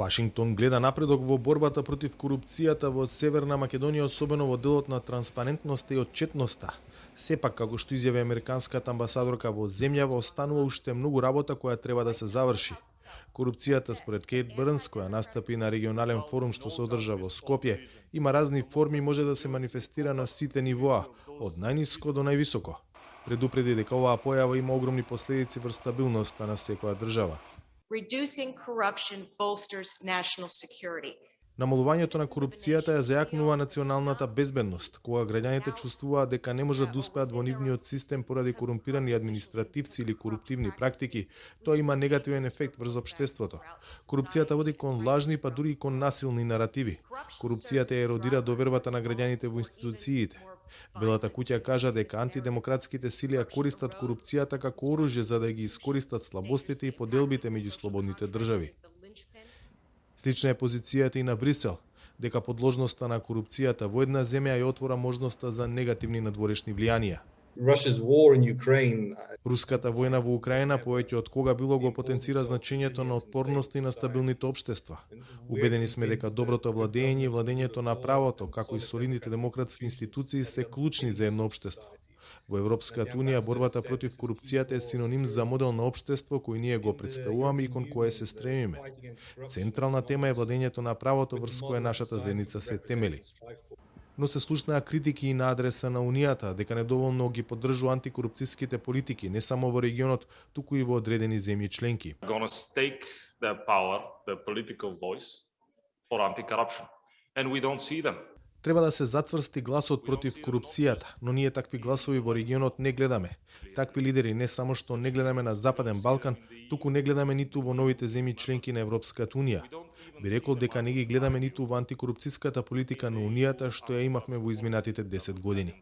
Вашингтон гледа напредок во борбата против корупцијата во Северна Македонија, особено во делот на транспарентноста и отчетноста. Сепак, како што изјави американската амбасадорка во земјава, останува уште многу работа која треба да се заврши. Корупцијата, според Кейт Брнс, која настапи на регионален форум што се одржа во Скопје, има разни форми и може да се манифестира на сите нивоа, од најниско до највисоко. Предупреди дека оваа појава има огромни последици врз стабилноста на секоја држава. Reducing corruption bolsters national security. Намалувањето на корупцијата ја зајакнува националната безбедност, кога граѓаните чувствуваат дека не можат да успеат во нивниот систем поради корумпирани административци или коруптивни практики, тоа има негативен ефект врз општеството. Корупцијата води кон лажни, па дури и кон насилни наративи. Корупцијата еродира довербата на граѓаните во институциите. Белата куќа кажа дека антидемократските сили ја користат корупцијата како оружје за да ги искористат слабостите и поделбите меѓу слободните држави. Слична е позицијата и на Брисел, дека подложноста на корупцијата во една земја ја отвора можноста за негативни надворешни влијанија. Руската војна во Украина повеќе од кога било го потенцира значењето на отпорност и на стабилните општества. Убедени сме дека доброто владење и владењето на правото, како и солидните демократски институции се клучни за едно општество. Во Европската унија борбата против корупцијата е синоним за модел на општество кој ние го представуваме и кон кое се стремиме. Централна тема е владењето на правото врз кое нашата заедница се темели. Но се слушнаа критики и на адреса на Унијата дека недоволно ги поддржува антикорупцијските политики не само во регионот, туку и во одредени земји членки. Треба да се затврсти гласот против корупцијата, но ние такви гласови во регионот не гледаме. Такви лидери не само што не гледаме на Западен Балкан, туку не гледаме ниту во новите земји членки на Европската унија. Би рекол дека не ги гледаме ниту во антикорупцијската политика на Унијата што ја имавме во изминатите 10 години.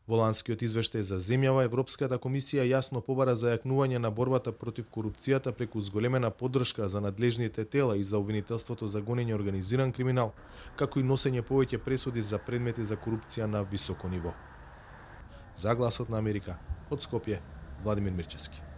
Во ланскиот извештај за земјава, Европската комисија јасно побара зајакнување на борбата против корупцијата преку зголемена поддршка за надлежните тела и за обвинителството за гонење организиран криминал, како и носење повеќе пресуди за предмети за корупција на високо ниво. За Гласот на Америка, од Скопје, Владимир Мирчевски.